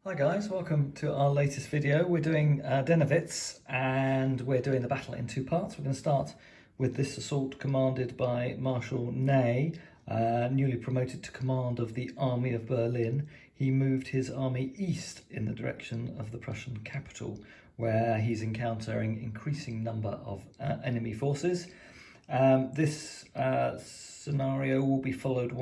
Hi guys, welcome to our latest video. We're doing Denevitz and we're doing the battle in two parts. We're going to start with this assault commanded by Marshal Ney, newly promoted to command of the Army of Berlin. He moved his army east in the direction of the Prussian capital, where he's encountering increasing number of enemy forces. This scenario will be followed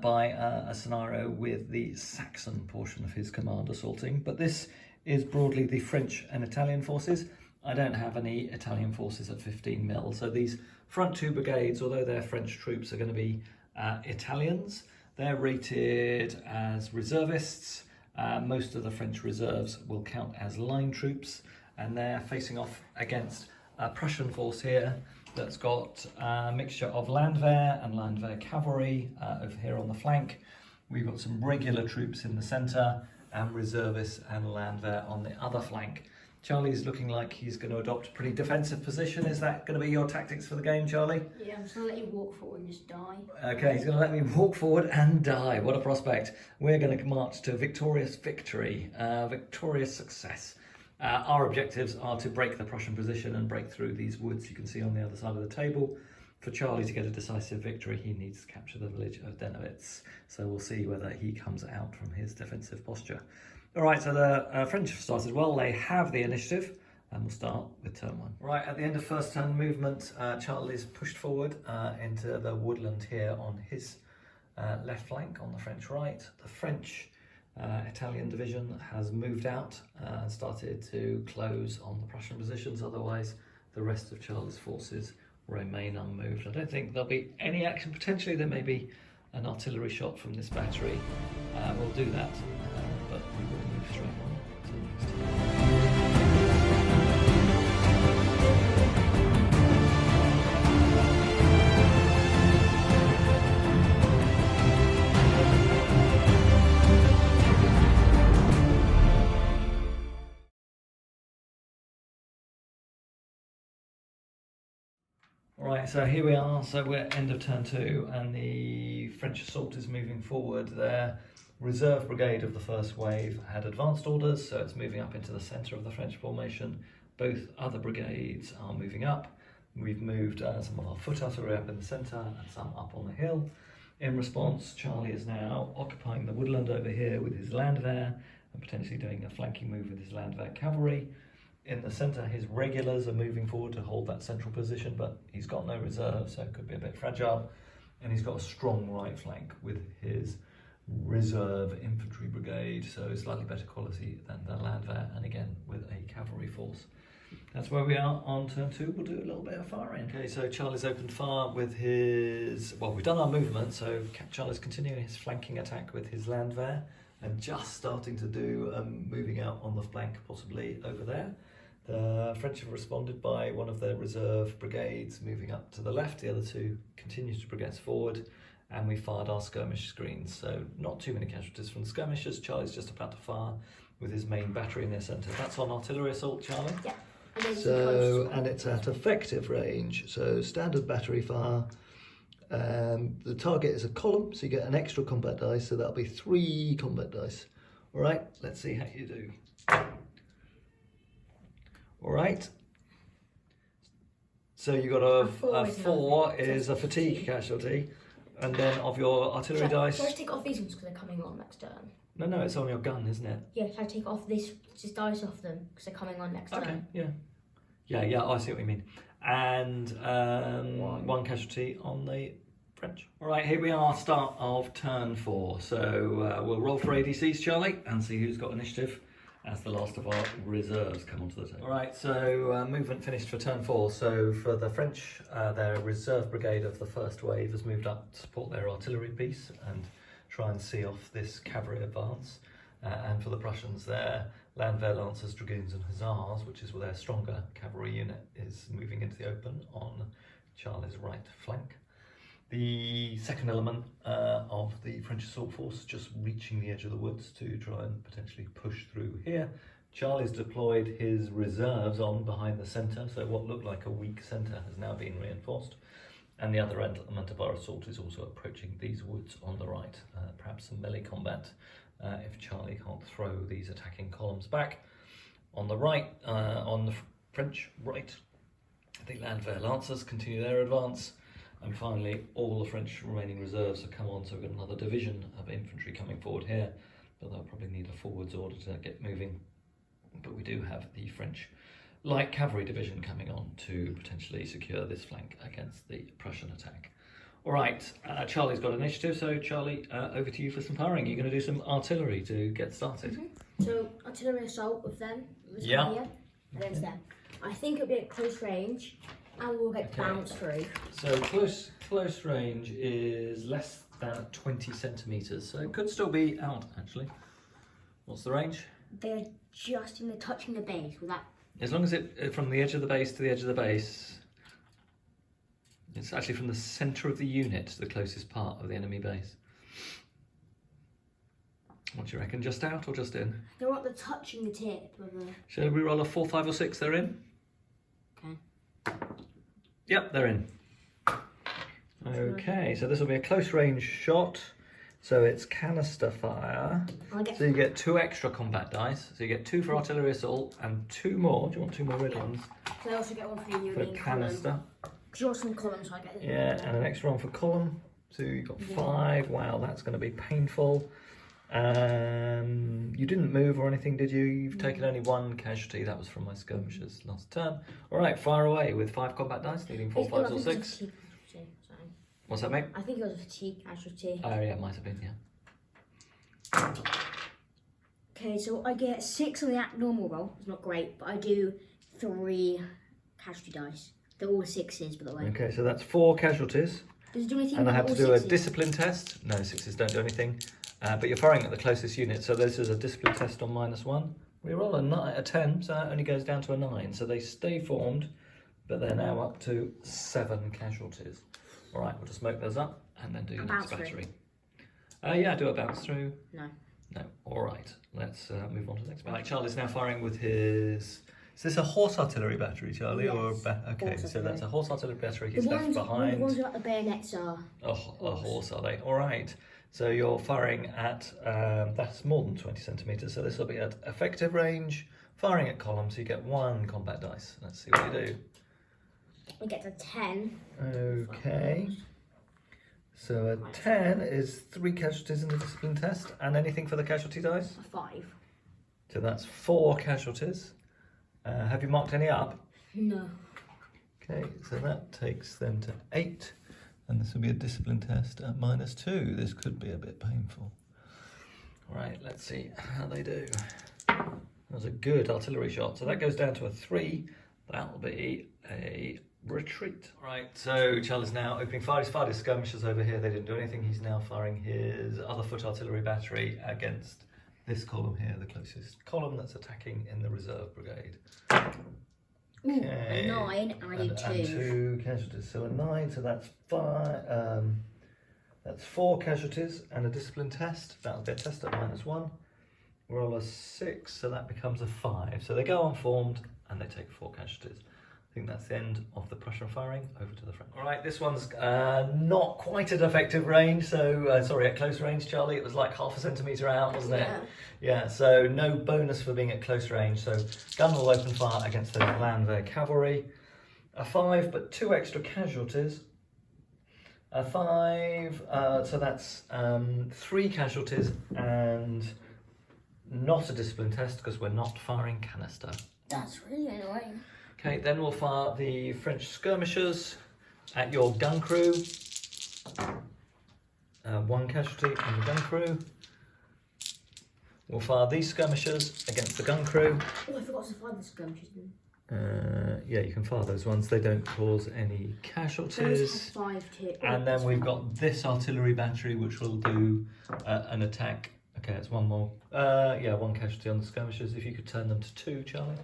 by a scenario with the Saxon portion of his command assaulting, but this is broadly the French and Italian forces. I don't have any Italian forces at 15 mil, so these front two brigades, although they're French troops, are going to be Italians. They're rated as reservists. Most of the French reserves will count as line troops, and they're facing off against a Prussian force here that's got a mixture of Landwehr and Landwehr cavalry over here on the flank. We've got some regular troops in the centre and reservists and Landwehr on the other flank. Charlie's looking like he's going to adopt a pretty defensive position. Is that going to be your tactics for the game, Charlie? Yeah, I'm just going to let you walk forward and just die. Okay, he's going to let me walk forward and die. What a prospect. We're going to march to victorious victory, victorious success. Our objectives are to break the Prussian position and break through these woods you can see on the other side of the table. For Charlie to get a decisive victory, he needs to capture the village of Denevitz. So we'll see whether he comes out from his defensive posture. All right, so the French have started well. They have the initiative, and we'll start with turn one. Right, at the end of first turn movement, Charlie's pushed forward into the woodland here on his left flank on the French right. The French Italian division has moved out and started to close on the Prussian positions. Otherwise, the rest of Charles' forces remain unmoved. I don't think there'll be any action. Potentially there may be an artillery shot from this battery. We'll do that, but we will move straight on to the next turn. Right, so here we are, so we're end of turn two and the French assault is moving forward. Their reserve brigade of the first wave had advanced orders, so it's moving up into the centre of the French formation. Both other brigades are moving up. We've moved some of our foot artillery up in the centre and some up on the hill. In response, Charlie is now occupying the woodland over here with his Landwehr and potentially doing a flanking move with his Landwehr cavalry. In the centre, his regulars are moving forward to hold that central position, but he's got no reserve, so it could be a bit fragile. And he's got a strong right flank with his reserve infantry brigade, so slightly better quality than the Landwehr, and again with a cavalry force. That's where we are on turn two. We'll do a little bit of firing. Okay, so Charlie's opened fire with his, well, we've done our movement, so Charlie's continuing his flanking attack with his Landwehr and just starting to do moving out on the flank, possibly over there. The French have responded by one of their reserve brigades moving up to the left. The other two continue to progress forward, and we fired our skirmish screens. So not too many casualties from the skirmishers. Charlie's just about to fire with his main battery in their centre. That's on artillery assault, Charlie. Yeah. And it's at effective range. So standard battery fire. The target is a column, so you get an extra combat dice. So that'll be 3 combat dice. All right. Let's see how you do. All right, so you got a 4 is a fatigue casualty, and then of your artillery dice. Should I take off these ones because they're coming on next turn? No, it's on your gun, isn't it? Yeah, should I take off this dice off them because they're coming on next turn? Okay, yeah, I see what you mean. And 1 casualty on the French. All right, here we are, start of turn 4. So we'll roll for ADCs, Charlie, and see who's got initiative as the last of our reserves come onto the table. All right, so movement finished for turn 4. So for the French, their reserve brigade of the first wave has moved up to support their artillery piece and try and see off this cavalry advance. And for the Prussians, their Landwehr Lancers, Dragoons and Hussars, which is their stronger cavalry unit, is moving into the open on Charlie's right flank. The second element of the French assault force just reaching the edge of the woods to try and potentially push through here. Charlie's deployed his reserves on behind the centre, so what looked like a weak centre has now been reinforced. And the other element of our assault is also approaching these woods on the right. Perhaps some melee combat if Charlie can't throw these attacking columns back. On the right, on the French right, the Landwehr Lancers continue their advance. And finally, all the French remaining reserves have come on, so we've got another division of infantry coming forward here, but they'll probably need a forwards order to get moving. But we do have the French light cavalry division coming on to potentially secure this flank against the Prussian attack. All right, Charlie's got initiative, so Charlie, over to you for some firing. You're going to do some artillery to get started. So artillery assault with them, Yeah. against them. I think it'll be at close range, and we'll get bounced through. So close range is less than 20 centimetres, so it could still be out actually. What's the range? They're just touching the base with that. As long as it from the edge of the base to the edge of the base, it's actually from the centre of the unit to the closest part of the enemy base. What do you reckon? Just out or just in? They're not touching the tip of the. Shall we roll a 4, 5 or 6? They're in? Okay. Yep, they're in. Okay, so this will be a close range shot. So it's canister fire. So you get 2 extra combat dice. So you get 2 for artillery assault and 2 more. Do you want 2 more red ones? So I also get one for the Union canister. Because you want some columns, so I get. Yeah, and an extra one for column. So you've got 5. Wow, that's going to be painful. You didn't move or anything, did you? You've taken only 1 casualty. That was from my skirmishers last turn. All right, fire away with 5 combat dice, needing 4, 5s or 6. What's that, mate? I think it was a fatigue casualty. Oh, yeah, it might have been, yeah. Okay, so I get 6 on the normal roll. It's not great, but I do 3 casualty dice. They're all 6s, by the way. Okay, so that's 4 casualties. Does it do anything? And I have to do 6s? a discipline test. No, 6s don't do anything. But you're firing at the closest unit, so this is a discipline test on -1. We roll a 10, so that only goes down to a 9. So they stay formed, but they're now up to 7 casualties. All right, we'll just smoke those up and then do your next battery. Yeah, do a bounce through. No. No. All right, let's move on to the next battery. Right, Charlie's now firing with his. Is this a horse artillery battery, Charlie? Yes, or okay, so that's a horse artillery battery. He's The left ones behind. without the bayonets are. A horse, are they? All right. So you're firing at that's more than 20 centimeters. So this will be at effective range. Firing at columns, so you get 1 combat dice. Let's see what you do. I get a 10. Okay. So a 10 is 3 casualties in the discipline test, and anything for the casualty dice? A 5. So that's 4 casualties. Have you marked any up? No. Okay, so that takes them to 8, and this will be a discipline test at -2. This could be a bit painful. All right, let's see how they do. That was a good artillery shot, so that goes down to a 3. That'll be a retreat. All right, so Charlie's now opening fire. He's fired his skirmishers over here. They didn't do anything. He's now firing his other foot artillery battery against this column here, the closest column that's attacking in the reserve brigade. Ooh, Okay. a 9, and I do 2. And 2 casualties. So a 9, so that's 5. That's 4 casualties and a discipline test. That'll be a test at -1. Roll a 6, so that becomes a 5. So they go unformed and they take 4 casualties. I think that's the end of the Prussian firing. Over to the French. All right, this one's not quite at effective range. So, sorry, at close range, Charlie. It was like ½ a centimetre out, wasn't it? Yeah, so no bonus for being at close range. So gun will open fire against the Landwehr cavalry. A 5, but 2 extra casualties. A 5, so that's 3 casualties and not a discipline test because we're not firing canister. That's really annoying. Okay, then we'll fire the French skirmishers at your gun crew. 1 casualty on the gun crew. We'll fire these skirmishers against the gun crew. Oh, I forgot to fire the skirmishers. Yeah, you can fire those ones. They don't cause any casualties. 5 too. And then we've got this artillery battery, which will do an attack. Okay, it's 1 more. Yeah, 1 casualty on the skirmishers. If you could turn them to 2, Charlie.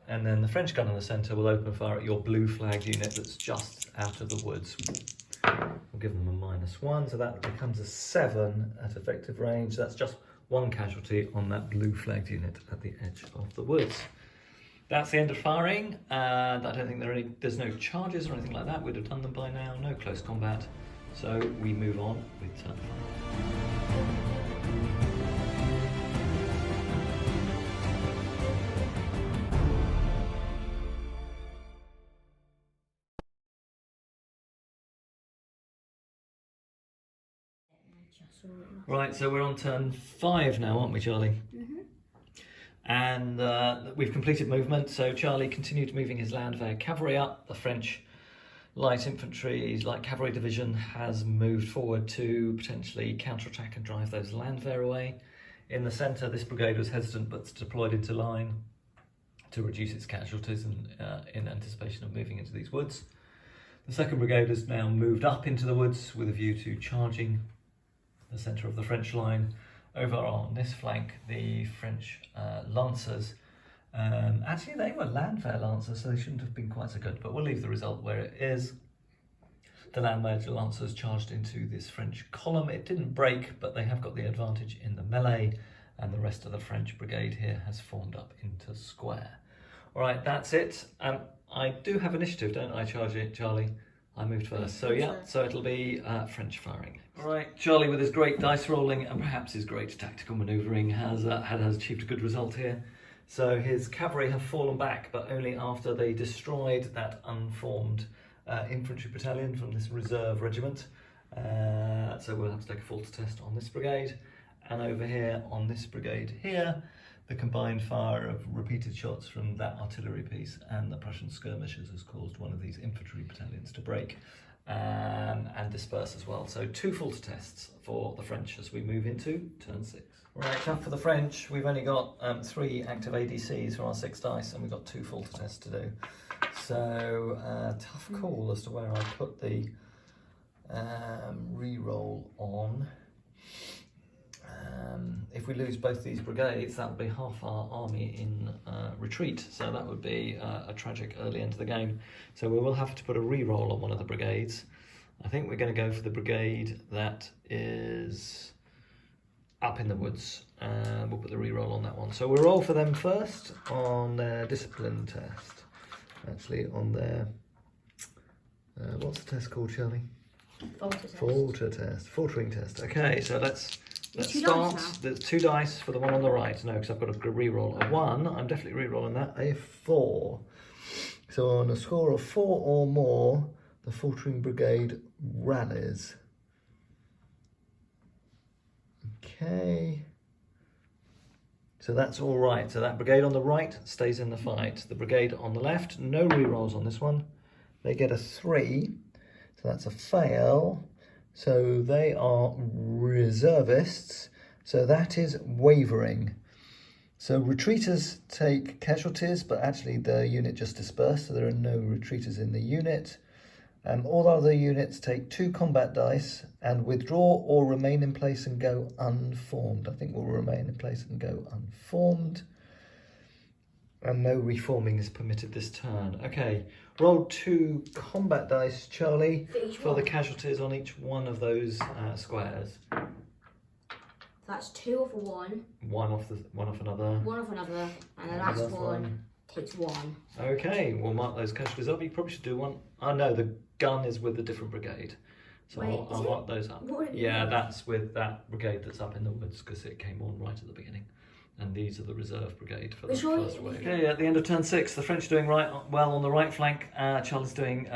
And then the French gun in the centre will open fire at your blue flagged unit that's just out of the woods. We'll give them a -1, so that becomes a 7 at effective range. That's just 1 casualty on that blue flagged unit at the edge of the woods. That's the end of firing. I don't think there's no charges or anything like that. We'd have done them by now. No close combat. So we move on with turn 5. Right, so we're on turn 5 now, aren't we, Charlie? Mm-hmm. And we've completed movement, so Charlie continued moving his Landwehr cavalry up. The French light infantry, light cavalry division, has moved forward to potentially counterattack and drive those Landwehr away. In the centre, this brigade was hesitant but deployed into line to reduce its casualties in anticipation of moving into these woods. The 2nd Brigade has now moved up into the woods with a view to charging the centre of the French line. Over on this flank, the French lancers, actually they were Landwehr lancers, so they shouldn't have been quite so good, but we'll leave the result where it is. The Landwehr lancers charged into this French column. It didn't break, but they have got the advantage in the melee, and the rest of the French brigade here has formed up into square. All right, that's it. I do have initiative, don't I, Charlie? I moved first, so yeah, so it'll be French firing. All right, Charlie, with his great dice rolling and perhaps his great tactical manoeuvring, has achieved a good result here. So his cavalry have fallen back, but only after they destroyed that unformed infantry battalion from this reserve regiment. So we'll have to take a falter test on this brigade. And over here on this brigade here, the combined fire of repeated shots from that artillery piece and the Prussian skirmishers has caused one of these infantry battalions to break and disperse as well. So 2 falter tests for the French as we move into turn 6. Right, tough for the French. We've only got 3 active ADCs for our 6 dice, and we've got 2 falter tests to do. So tough call as to where I put the re-roll on. If we lose both these brigades, that would be half our army in retreat, so that would be a tragic early end to the game. So we will have to put a re-roll on one of the brigades. I think we're going to go for the brigade that is up in the woods. We'll put the re-roll on that one. So we'll roll for them first on their discipline test. Actually, on their what's the test called, Shirley? Faltering test. Okay, so let's start. There's 2 dice for the one on the right. No, because I've got to re-roll a 1. I'm definitely re-rolling that. A 4. So on a score of 4 or more, the faltering brigade rallies. Okay. So that's all right. So that brigade on the right stays in the fight. The brigade on the left, no re-rolls on this one. They get a 3. So that's a fail. So they are reservists. So that is wavering. So retreaters take casualties, but actually the unit just dispersed, so there are no retreaters in the unit. All other units take 2 combat dice and withdraw or remain in place and go unformed. I think we'll remain in place and go unformed. And no reforming is permitted this turn. Okay, roll 2 combat dice, Charlie, for the casualties on each one of those squares. That's 2 off of 1. One off another. 1 off another, and the last one takes 1. Okay, we'll mark those casualties up. You probably should do one. Oh no, the gun is with the different brigade. So Wait, I'll mark those up. Yeah, that's with that brigade that's up in the woods because it came on right at the beginning. And these are the reserve brigade for the first wave. Okay, at the end of turn 6, the French are doing well on the right flank. Charles is doing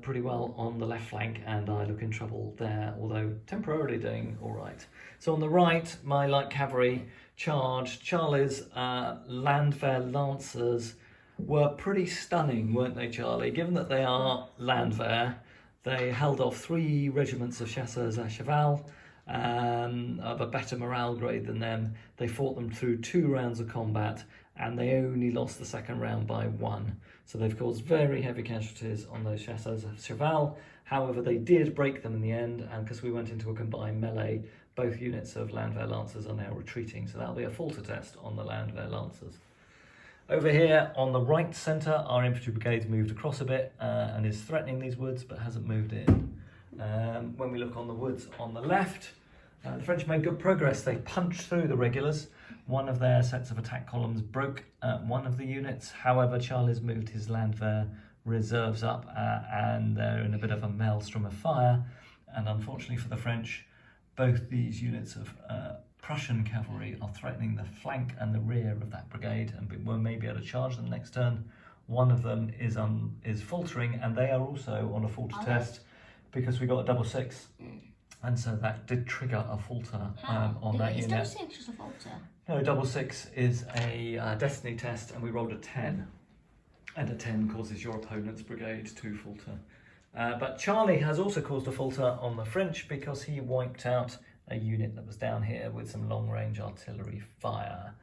pretty well on the left flank, and I look in trouble there, although temporarily doing all right. So on the right, my light cavalry charged. Charlie's Landwehr lancers were pretty stunning, weren't they, Charlie? Given that they are Landwehr, they held off 3 regiments of chasseurs à cheval, of a better morale grade than them. They fought them through 2 rounds of combat, and they only lost the 2nd round by 1. So they've caused very heavy casualties on those chasseurs of cheval. However, they did break them in the end, and because we went into a combined melee, both units of Landwehr lancers are now retreating. So that'll be a falter test on the Landwehr lancers. Over here on the right centre, our infantry brigade's moved across a bit and is threatening these woods, but hasn't moved in. When we look on the woods on the left, The French made good progress. They punched through the regulars. One of their sets of attack columns broke one of the units. However, Charlie's moved his Landwehr reserves up and they're in a bit of a maelstrom of fire. And unfortunately for the French, both these units of Prussian cavalry are threatening the flank and the rear of that brigade, and we may be able to charge them next turn. One of them is faltering, and they are also on a falter test because we got a double 6. And so that did trigger a falter on that unit. Is double 6 just a falter? No, double 6 is a destiny test, and we rolled a 10. And a 10 causes your opponent's brigade to falter. But Charlie has also caused a falter on the French because he wiped out a unit that was down here with some long-range artillery fire.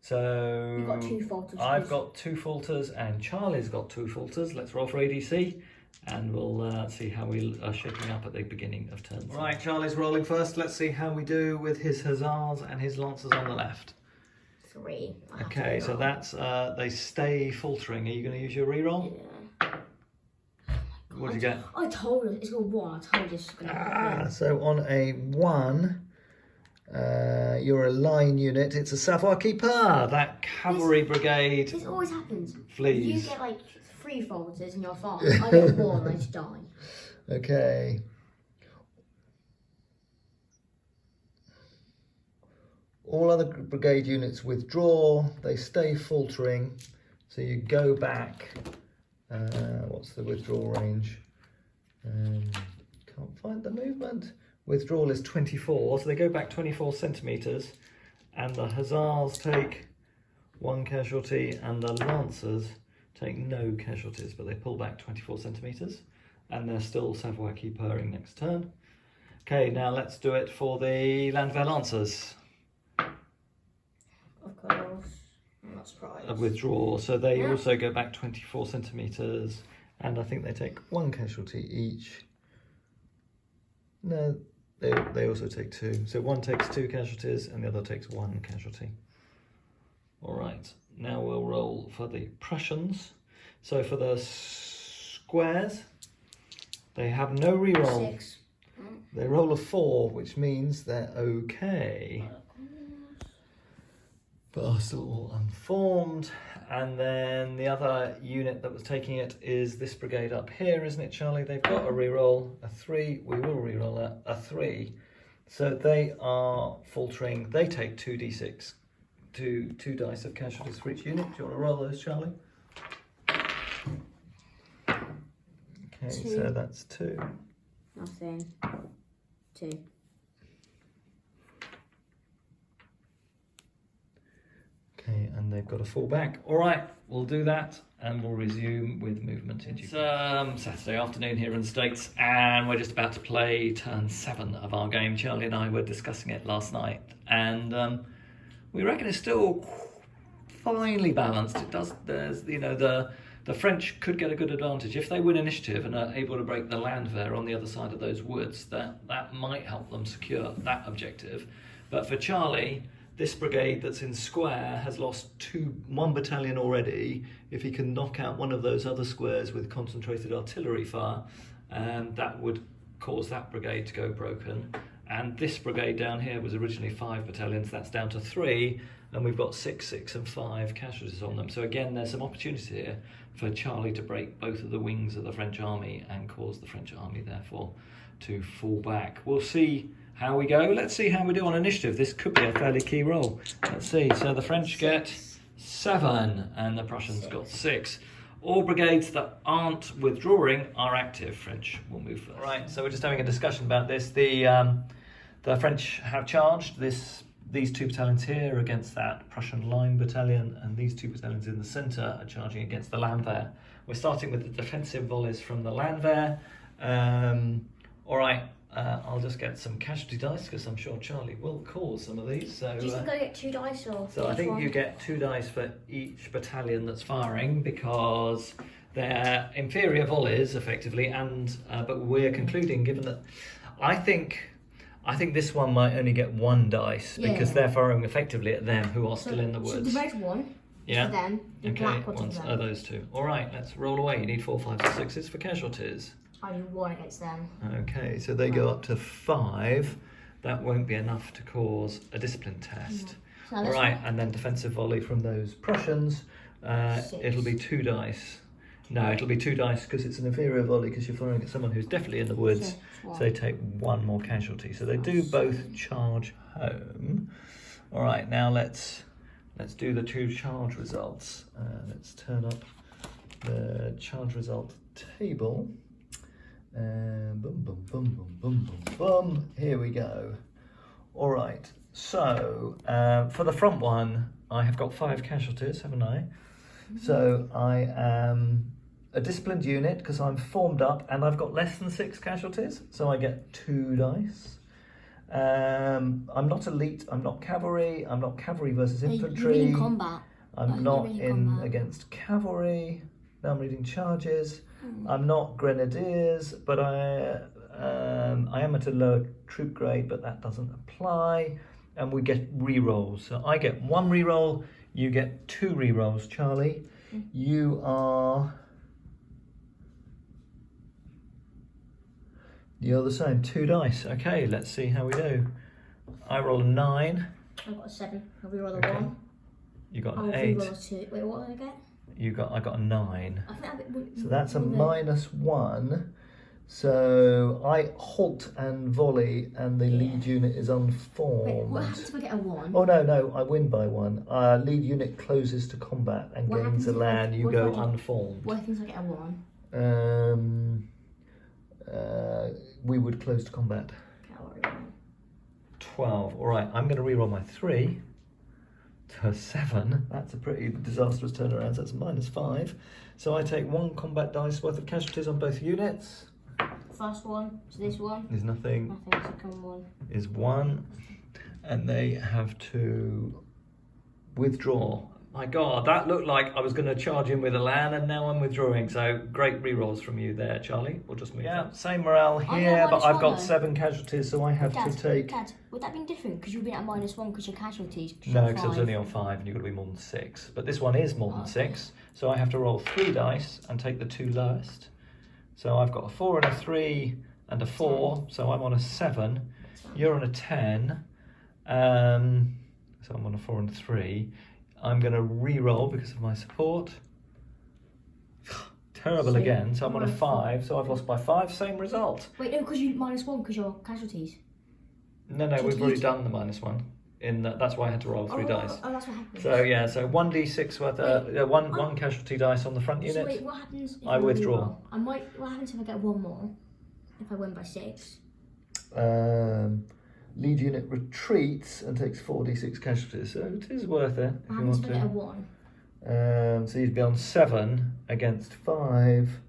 So You've got 2 falters. I've got 2 falters and Charlie's got 2 falters. Let's roll for ADC and we'll see how we are shaping up at the beginning of turn 7. Right, Charlie's rolling first. Let's see how we do with his hussars and his lancers on the left. 3. Okay, so that's they stay faltering. Are you going to use your reroll? Yeah. What did you get? I told you, it's got 1. I told you it's going to happen. So on a 1, you're a line unit. It's a savoir keeper. That cavalry brigade. This always happens. Flees. You get like 3 falters and you're fine. I get 1, I just die. Okay. All other brigade units withdraw. They stay faltering. So you go back. What's the withdrawal range? Can't find the movement. Withdrawal is 24, so they go back 24 centimetres, and the hussars take 1 casualty, and the lancers take no casualties, but they pull back 24 centimetres, and they're still savoir keepering next turn. Okay, now let's do it for the Landwehr lancers. Of course. I'm not surprised. A withdrawal, so they also go back 24 centimetres, and I think they take 1 casualty each. No, they also take 2. So one takes 2 casualties and the other takes 1 casualty. All right, now we'll roll for the Prussians. So for the squares, they have no reroll. 6. They roll a 4, which means they're okay. But are still all unformed. And then the other unit that was taking it is this brigade up here, isn't it, Charlie? They've got a reroll, a 3. We will reroll that, a 3. So they are faltering. They take 2d6, two dice of casualties for each unit. Do you want to roll those, Charlie? Okay, 2. so that's 2. Nothing. 2. Okay, and they've got a fall back. All right, we'll do that and we'll resume with movement. It's Saturday afternoon here in the States, and we're just about to play turn 7 of our game. Charlie and I were discussing it last night, and we reckon it's still finely balanced. It does. There's, you know, the French could get a good advantage if they win initiative and are able to break the Landwehr on the other side of those woods. That might help them secure that objective. But for Charlie, this brigade that's in square has lost 1 battalion already. If he can knock out one of those other squares with concentrated artillery fire, that would cause that brigade to go broken. And this brigade down here was originally 5 battalions. That's down to 3, and we've got 6, 6 and 5 casualties on them. So again, there's some opportunity here for Charlie to break both of the wings of the French army and cause the French army, therefore, to fall back. We'll see how we go. Let's see how we do on initiative. This could be a fairly key roll. Let's see. So the French get 7 and the Prussians got 6. All brigades that aren't withdrawing are active. French will move first. Right, so we're just having a discussion about this. The French have charged these 2 battalions here against that Prussian line battalion, and these 2 battalions in the centre are charging against the Landwehr. We're starting with the defensive volleys from the Landwehr. All right. I'll just get some casualty dice because I'm sure Charlie will cause some of these. So, do you think I get 2 dice or? So I think you get 2 dice for each battalion that's firing because they're inferior volleys effectively, and but we're concluding, given that I think this one might only get 1 dice because they're firing effectively at them who are still in the woods. So the red one. Yeah. For them. The black ones are those 2. All right, let's roll away. You need 4, 5, 6s for casualties. I do 1 against them. Okay, so they go up to 5. That won't be enough to cause a discipline test. So All right, and then defensive volley from those Prussians. 6. It'll be 2 dice. No, it'll be 2 dice because it's an inferior volley because you're firing at someone who's definitely in the woods. So they take 1 more casualty. So they do both charge home. All right, now let's do the 2 charge results. Let's turn up the charge result table. Boom, boom, boom, boom, boom, boom, boom. Here we go. All right. So for the front one, I have got 5 casualties, haven't I? So I am a disciplined unit because I'm formed up and I've got less than 6 casualties. So I get 2 dice. I'm not elite. I'm not cavalry. I'm not cavalry versus infantry. You're in combat. I'm not in against cavalry. Now I'm reading charges. I'm not grenadiers, but I am at a lower troop grade, but that doesn't apply. And we get re-rolls. So I get 1 re-roll, you get 2 re-rolls, Charlie. You're the same, 2 dice. Okay, let's see how we do. I roll a 9. I've got a 7. I'll re-roll a Okay. 1. You got I'll an 8. re-roll a 2. Wait, what did I get? I got a 9. I think So that's a -1. So I halt and volley, and the lead unit is unformed. Wait, what happens if I get a 1? Oh no, I win by 1. Lead unit closes to combat and What gains happens the if land. You what if go I get- unformed. What happens if I get a 1? We would close to combat. Cavalry. 12. All right, I'm going to reroll my 3 to a 7. That's a pretty disastrous turnaround. So that's -5. So I take 1 combat dice worth of casualties on both units. First one, so this one. Is nothing. Nothing, second one. Is 1, and they have to withdraw. My God, that looked like I was going to charge in with a land, and now I'm withdrawing. So great re-rolls from you there, Charlie. We'll just move. Yeah, same morale here, but I've got 7 casualties, so I have to take. Dad, would that be different? Because you've been at -1 because your casualties. No, because it was only on 5, and you've got to be more than 6. But this one is more than 6, so I have to roll 3 dice and take the 2 lowest. So I've got a 4 and a 3 and a 4, so I'm on a 7. You're on a 10. So I'm on a 4 and a 3. I'm going to re-roll because of my support. Terrible again, so I'm on a 5, so I've lost by 5, same result. Wait, no, because you -1 because your casualties. No, we've already done the -1. That's why I had to roll 3 dice. Oh, that's what happens. So yeah, so 1d6 worth of one casualty dice on the front unit. So wait, what happens if I withdraw. What happens if I get 1 more? If I win by 6? Lead unit retreats and takes 4d6 casualties, so it is worth it if What you happens want if I get a to. 1? So you'd be on 7 against 5.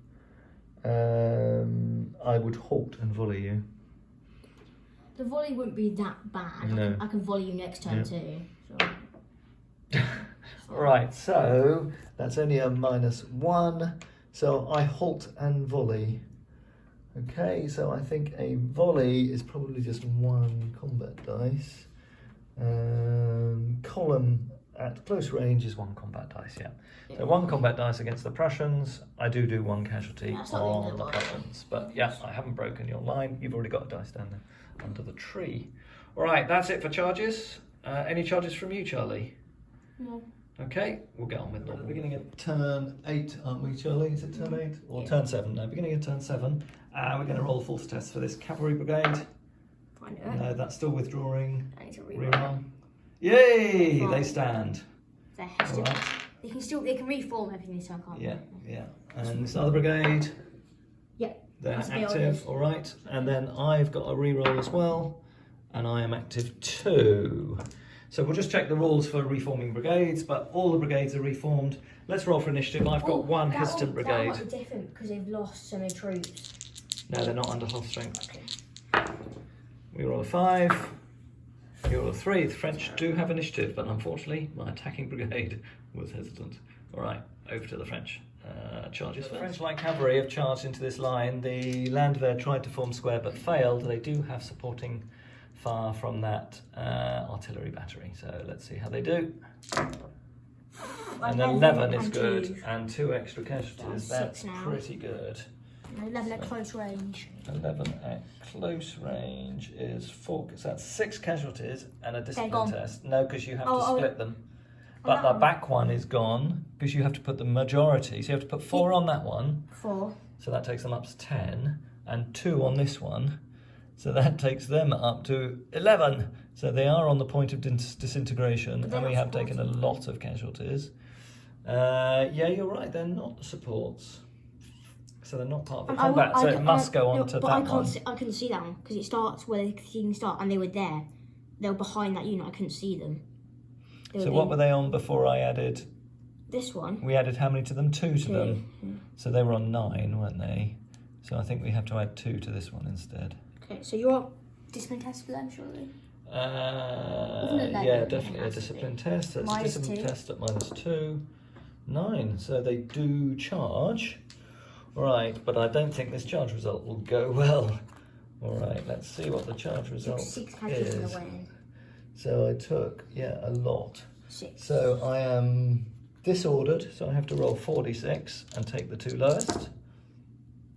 I would halt and volley you. The volley wouldn't be that bad. No. I can volley you next turn too. So. Right, so that's only a -1. So I halt and volley. Okay, so I think a volley is probably just 1 combat dice. Column at close range is 1 combat dice, yeah. So 1 combat dice against the Prussians. I do 1 casualty That's not the end on of the the world. Prussians. But yeah, I haven't broken your line. You've already got a dice down there under the tree. All right, that's it for charges. Any charges from you, Charlie? No. Okay, we'll get on with it. Beginning at turn 8, aren't we, Charlie? Is it turn 8? Or turn 7? No, beginning at turn 7. We're going to roll force test for this cavalry brigade. Find it. No, that's still withdrawing. I need to reroll. Reroll. Yay! Fine. They stand. They're All still, right. they can reform everything, so I can't. Yeah. And this other brigade, Yeah. they're That's a bit active, obvious. all right. And then I've got a reroll as well, and I am active 2. So we'll just check the rules for reforming brigades, but all the brigades are reformed. Let's roll for initiative. I've got 1 hesitant That brigade. might be different because they've lost so many troops. No, they're not under half strength. Okay. We roll a 5. You roll a 3. The French do have initiative, but unfortunately, my attacking brigade was hesitant. All right, over to the French. Charges. The French light cavalry have charged into this line. The Landwehr tried to form square but failed. They do have supporting fire from that artillery battery. So let's see how they do. And 11 is good, and 2 extra casualties. That's That's 6 now. pretty good. And 11 at close range. 11 at close range is 4, so that's 6 casualties and a discipline test. No, because you have to split them. But the back one is gone because you have to put the majority. So you have to put 4 on that one. 4. So that takes them up to 10. And 2 on this one. So that takes them up to 11. So they are on the point of disintegration. And we have taken a lot of casualties. Yeah, you're right. They're not the supports. So they're not part of the combat. So it must go on to that one. I couldn't see that one because it starts where the things start and they were there. They were behind that unit. I couldn't see them. So what were they on before I added? This one. We added how many to them? 2 to them. Yeah. So they were on 9, weren't they? So I think we have to add 2 to this one instead. Okay, so you're discipline test for them, surely? Yeah, definitely a discipline test. That's a discipline test at -2. 9. So they do charge. Right, but I don't think this charge result will go well. All right, let's see what the charge result 6 casualties in the way. So I took, a lot. 6. So I am disordered, so I have to roll 4d6 and take the 2 lowest.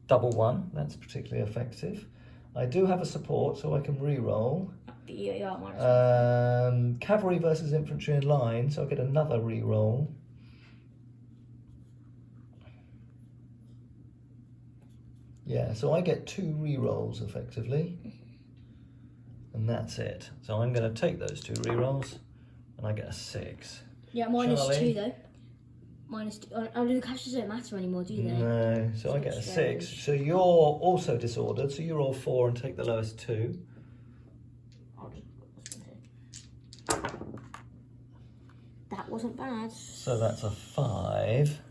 Double 1, that's particularly effective. I do have a support, so I can re-roll. Cavalry versus infantry in line, so I get another re-roll. Yeah, so I get 2 re-rolls effectively. And that's it. So I'm going to take those 2 re-rolls and I get a 6. Yeah, -2 though. -2. Oh, the casualties don't matter anymore, do they? No, so I get a 6. So you're also disordered, so you roll 4 and take the lowest 2. That wasn't bad. So that's a 5.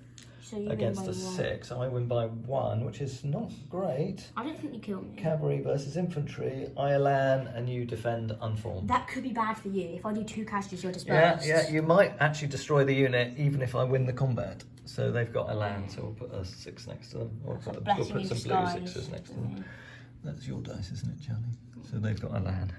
So you against a 6. I win by 1, which is not great. I don't think you killed me. Cavalry versus infantry. I land and you defend unformed. That could be bad for you. If I do 2 casualties, you're dispersed. Yeah, you might actually destroy the unit even if I win the combat. So they've got a land, so we'll put a 6 next to them. Or we'll put some blue 6s next to them. That's your dice, isn't it, Charlie? So they've got a land.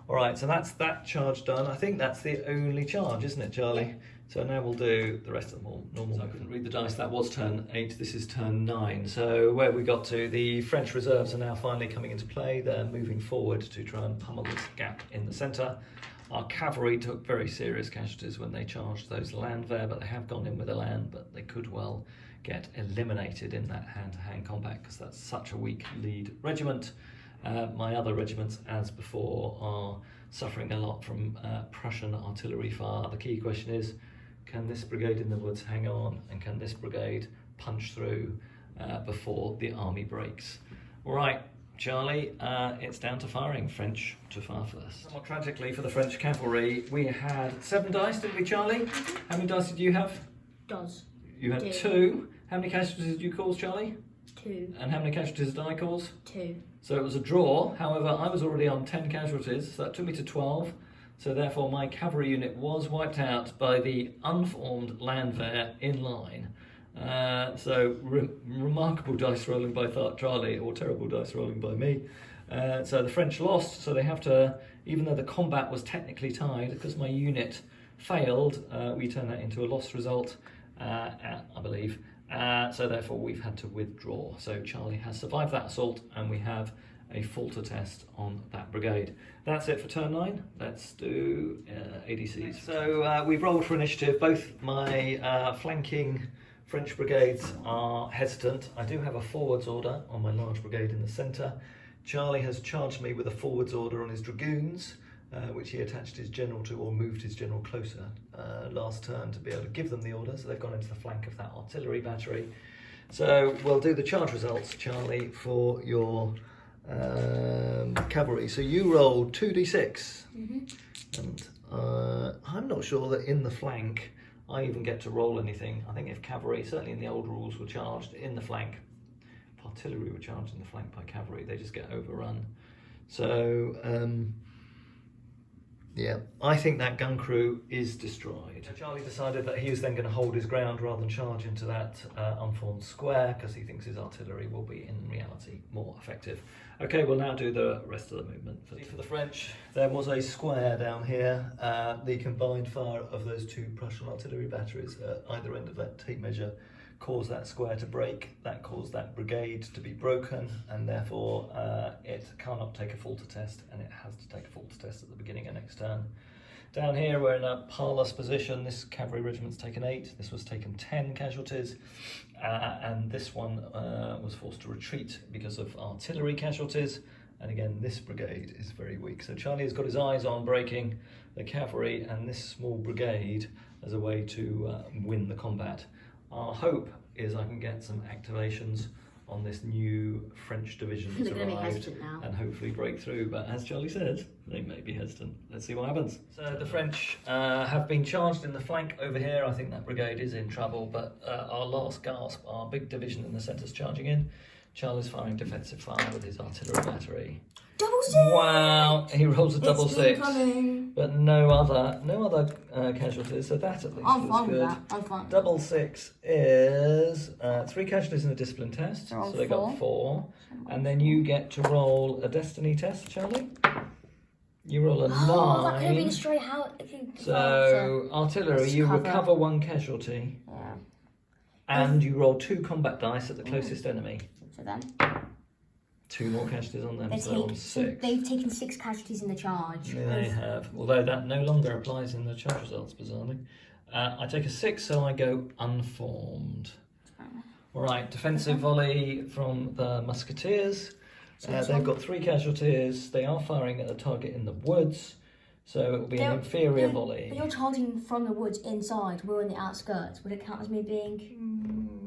All right, so that's that charge done. I think that's the only charge, isn't it, Charlie? Yeah. So now we'll do the rest of them all normal. So I couldn't read the dice. That was turn 8. This is turn 9. So where we got to, the French reserves are now finally coming into play. They're moving forward to try and pummel this gap in the centre. Our cavalry took very serious casualties when they charged those land there, but they have gone in with a land, but they could well get eliminated in that hand-to-hand combat because that's such a weak lead regiment. My other regiments, as before, are suffering a lot from Prussian artillery fire. The key question is, can this brigade in the woods hang on, and can this brigade punch through before the army breaks? All right, Charlie, it's down to firing. French to fire first. Somewhat tragically for the French cavalry, we had 7 dice, didn't we, Charlie? How many dice did you have? Does. You had 2. How many casualties did you cause, Charlie? 2. And how many casualties did I cause? 2. So it was a draw. However, I was already on 10 casualties, so that took me to 12. So therefore my cavalry unit was wiped out by the unformed landwehr in line. So remarkable dice rolling by Charlie, or terrible dice rolling by me. So the French lost, so they have to, even though the combat was technically tied, because my unit failed, we turned that into a loss result, I believe. So therefore we've had to withdraw. So Charlie has survived that assault and we have a falter test on that brigade. That's it for turn 9. Let's do ADCs. So we've rolled for initiative. Both my flanking French brigades are hesitant. I do have a forwards order on my large brigade in the centre. Charlie has charged me with a forwards order on his dragoons, which he attached his general to, or moved his general closer last turn to be able to give them the order. So they've gone into the flank of that artillery battery. So we'll do the charge results, Charlie, for your cavalry. So you rolled 2d6, and I'm not sure that in the flank I even get to roll anything. I think if cavalry, certainly in the old rules, were charged in the flank, if artillery were charged in the flank by cavalry, they just get overrun. So yeah, I think that gun crew is destroyed. So Charlie decided that he was then going to hold his ground rather than charge into that unformed square because he thinks his artillery will be, in reality, more effective. Okay, we'll now do the rest of the movement. For the French, there was a square down here. The combined fire of those 2 Prussian artillery batteries at either end of that tape measure caused that square to break, that caused that brigade to be broken, and therefore it cannot take a falter test, and it has to take a falter test at the beginning of next turn. Down here we're in a parlous position. This cavalry regiment's taken 8, this was taken 10 casualties, and this one was forced to retreat because of artillery casualties, and again this brigade is very weak. So Charlie has got his eyes on breaking the cavalry and this small brigade as a way to win the combat. Our hope is I can get some activations on this new French division that's arrived and hopefully break through, but as Charlie says, they may be hesitant. Let's see what happens. So the French have been charged in the flank over here. I think that brigade is in trouble, but our last gasp, our big division in the centre's charging in. Charlie's firing defensive fire with his artillery battery. Double 6! Wow, he rolls a double 6, incoming. but no other casualties, so that at least was good. I'm fine. Double 6 is 3 casualties in the discipline test, so they got 4. And then you get to roll a destiny test, Charlie. You roll a 9. Oh, that could have been straight out. So artillery, you recover 1 casualty. Yeah. And you roll 2 combat dice at the closest enemy. So then 2 more casualties on them, so they're on 6. They've taken 6 casualties in the charge. Yeah, they have, although that no longer applies in the charge results, bizarrely. I take a 6, so I go unformed. All right, defensive volley from the musketeers. They've got 3 casualties. They are firing at a target in the woods, so it will be an inferior volley. But you're charging from the woods inside. We're in the outskirts. Would it count as me being?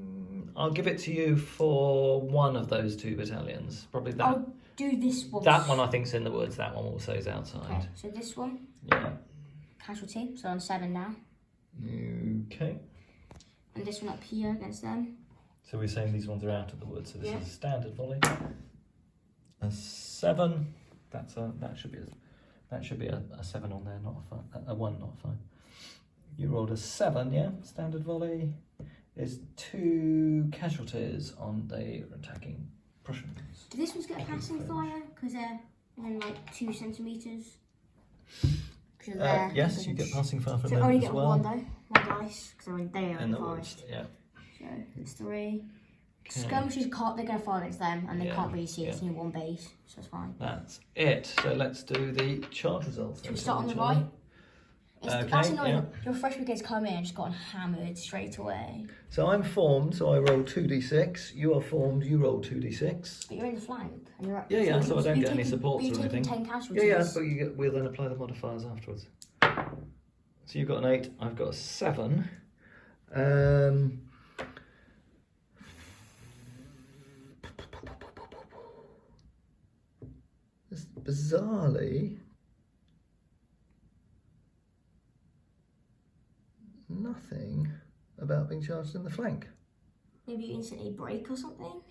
I'll give it to you for one of those 2 battalions. Probably that. I'll do this one. That one I think's in the woods. That one also is outside. Okay, so this one. Yeah. Casualty. So I'm 7 now. Okay. And this one up here against them. So we're saying these ones are out of the woods. So this is a standard volley. A 7. That should be a 7 on there, not a 1, not a 5. You rolled a 7, yeah. Standard volley is 2 casualties on the attacking Prussians. Do this ones get passing fire? Because they're in like 2 centimetres. Yes, you get passing fire from so them only as get well. 1 though, 1 dice, because they are in the woods, forest. yeah. So it's 3. Okay. Skirmishers can't, they're going to fire against them, and they can't really see it. It's only 1 base, so it's fine. That's it. So let's do the charge results. Should we start on the right? Okay, that's annoying. Yeah. Your fresh brigade's come in and just gotten hammered straight away. So I'm formed, so I roll 2d6. You are formed, you roll 2d6. But you're in the flank. And you're Yeah, so I don't get any supports or anything. 10 casualties. Yeah, but we'll then apply the modifiers afterwards. So you've got an 8, I've got a 7. Bizarrely, nothing about being charged in the flank. Maybe you instantly break or something?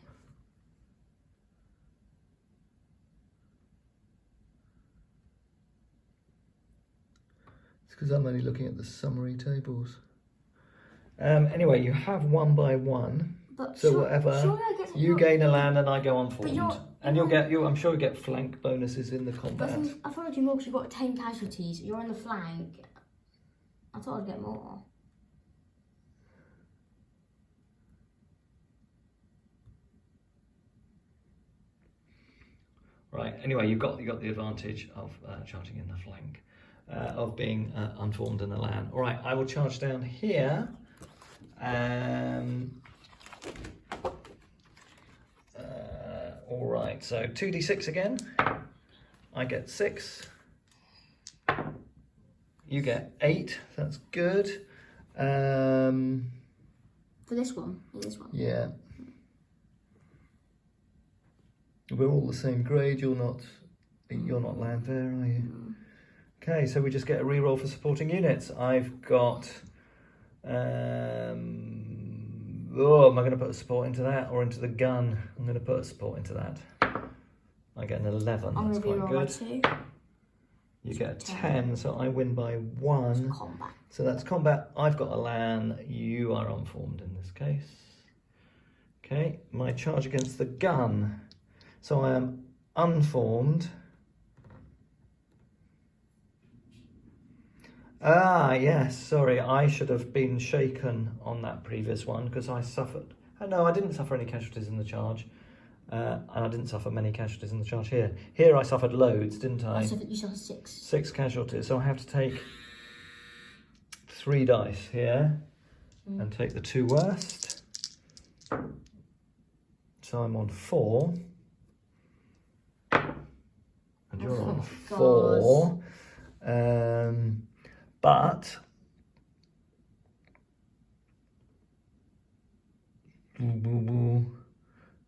It's because I'm only looking at the summary tables. Anyway, you have 1 by 1. But so whatever, you gain a land and I go unformed. And I'm sure you'll get flank bonuses in the combat. I thought I'd do more because you've got 10 casualties. You're on the flank. I thought I'd get more. Right, anyway, you've got the advantage of charging in the flank, of being unformed in the land. All right, I will charge down here. All right, so 2d6 again. I get 6. You get 8. That's good. For this one? This one? Yeah. We're all the same grade. You're not land there, are you? Okay, so we just get a reroll for supporting units. I've got. Am I going to put a support into that or into the gun? I'm going to put a support into that. I get an 11. That's quite good. You get a 10, so I win by 1. Combat. So that's combat. I've got a land. You are unformed in this case. Okay, my charge against the gun. So I am unformed. Ah, yes, sorry, I should have been shaken on that previous one because I suffered. Oh, no, I didn't suffer any casualties in the charge. And I didn't suffer many casualties in the charge here. Here I suffered loads, didn't I? You suffered 6. 6 casualties, so I have to take 3 dice here and take the 2 worst. So I'm on 4. And you're on 4. But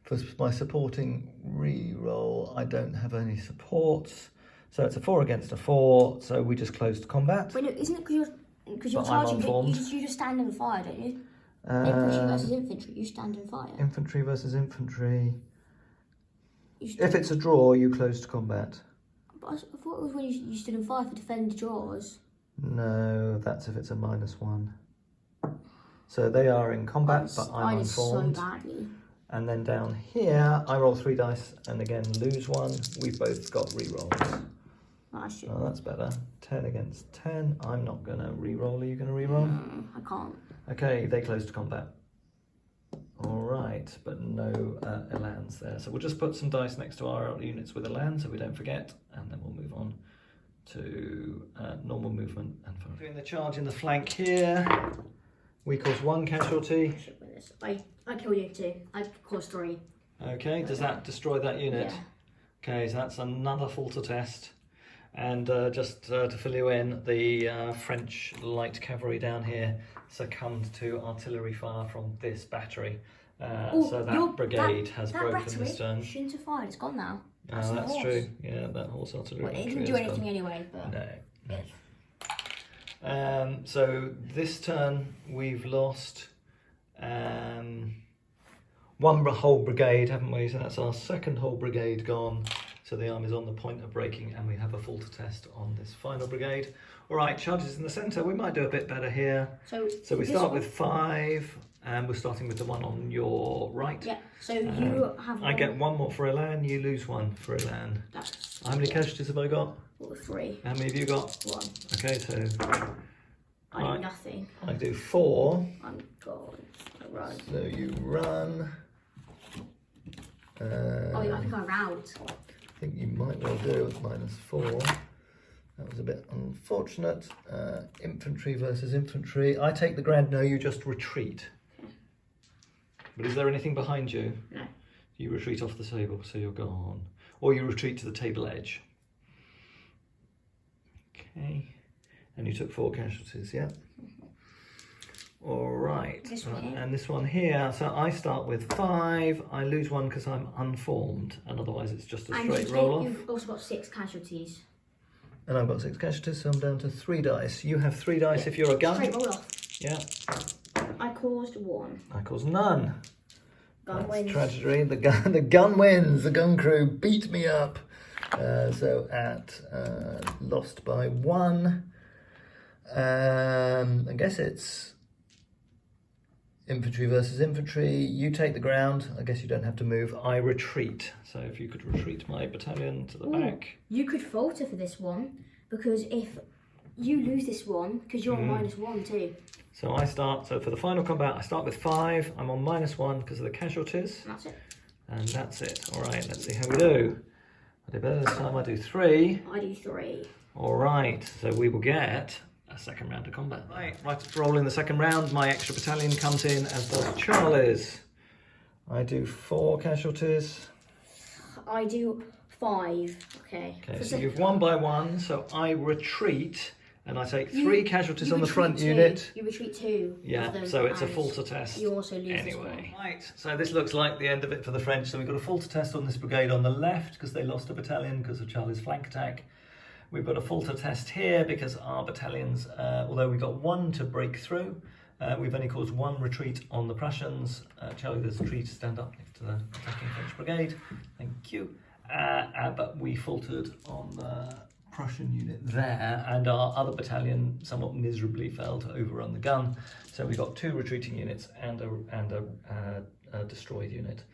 for my supporting re-roll, I don't have any supports. So it's a 4 against a 4, so we just closed combat. Wait, no, isn't it because you're But I'm charging, unformed. you just stand and fire, don't you? Infantry versus infantry, you stand and fire. Infantry versus infantry. You If it's a draw, you close to combat. But I thought it was when you stood and fire for defend draws. No, that's if it's a -1. So they are in combat, but I'm unformed. So badly. And then down here, I roll 3 dice and again lose 1. We've both got re-rolls. Oh, that's better. 10 against 10. I'm not going to re-roll. Are you going to re-roll? No, I can't. Okay, they close to combat. All right, but no elans there. So we'll just put some dice next to our units with elan so we don't forget, and then we'll move on to normal movement. And doing the charge in the flank here, we cause 1 casualty. I kill you 2. I cause 3. Okay, does that destroy that unit? Yeah. Okay, so that's another falter test. And just to fill you in, the French light cavalry down here succumbed to artillery fire from this battery. So that brigade has broken this turn. Shouldn't have fired, it's gone now. That's true. Yeah, that horse artillery. Well, it didn't do anything anyway, but... No. So this turn we've lost 1 whole brigade, haven't we? So that's our 2nd whole brigade gone. So the arm is on the point of breaking, and we have a falter test on this final brigade. All right, charges in the centre. We might do a bit better here. So we start with 5, and we're starting with the one on your right. Yeah. So you have. I get 1 more for elan. You lose 1 for elan. How many casualties have I got? 3. How many have you got? 1. Okay, so I do nothing. I do 4. I'm gone. I run. So you run. I think I route. I think you might well do at -4. That was a bit unfortunate. Infantry versus infantry. I take the ground. No, you just retreat. Okay. But is there anything behind you? No. You retreat off the table, so you're gone. Or you retreat to the table edge. Okay. And you took 4 casualties, yeah? All right. This one here. And this one here, so I start with 5. I lose 1 because I'm unformed, and otherwise it's just a straight roll off. You've also got 6 casualties. And I've got 6 casualties, so I'm down to 3 dice. You have 3 dice if you're a gun. Straight roll off. Yeah. I caused 1. I caused none. Gun wins. Tragedy. The gun wins. The gun crew beat me up. So at lost by 1. I guess it's infantry versus infantry. You take the ground. I guess you don't have to move. I retreat. So if you could retreat my battalion to the back. You could falter for this one, because if you lose this one, because you're on -1 too. So I start, so for the final combat, I start with 5. I'm on -1 because of the casualties. That's it. And that's it. All right, let's see how we do. I did better this time. I do 3. I do 3. All right, so we will get a 2nd round of combat. Right, to roll in the 2nd round. My extra battalion comes in, as does Charlie's. I do 4 casualties. I do 5. Okay. Okay, so you've won by 1, so I retreat, and I take 3 casualties on the front unit. You retreat 2. Yeah, so it's a falter test. You also lose anyway. Right, so this looks like the end of it for the French. So we've got a falter test on this brigade on the left because they lost a battalion because of Charlie's flank attack. We've got a falter test here because our battalions, although we got 1 to break through, we've only caused 1 retreat on the Prussians. Charlie, there's a tree to stand up next to the attacking French brigade. Thank you. But we faltered on the Prussian unit there, and our other battalion somewhat miserably failed to overrun the gun. So we got 2 retreating units and a destroyed unit.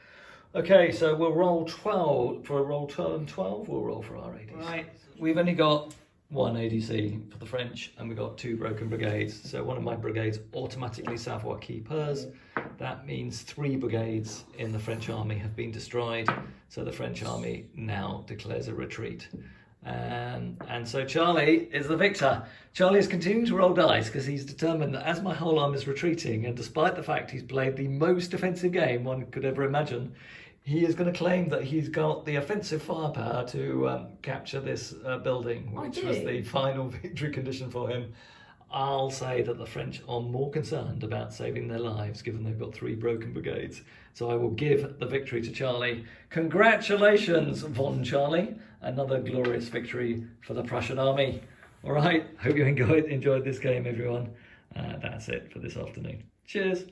Okay, so we'll roll 12 for a roll turn 12. We'll roll for our 80s. Right, we've only got 1 ADC for the French, and we got 2 broken brigades. So one of my brigades automatically savoir-qui-peurs. That means 3 brigades in the French army have been destroyed. So the French army now declares a retreat. And so Charlie is the victor. Charlie is continuing to roll dice because he's determined that as my whole army is retreating, and despite the fact he's played the most defensive game one could ever imagine, he is going to claim that he's got the offensive firepower to capture this building, which was the final victory condition for him. I'll say that the French are more concerned about saving their lives, given they've got 3 broken brigades. So I will give the victory to Charlie. Congratulations, Von Charlie. Another glorious victory for the Prussian army. All right, hope you enjoyed this game, everyone. That's it for this afternoon. Cheers.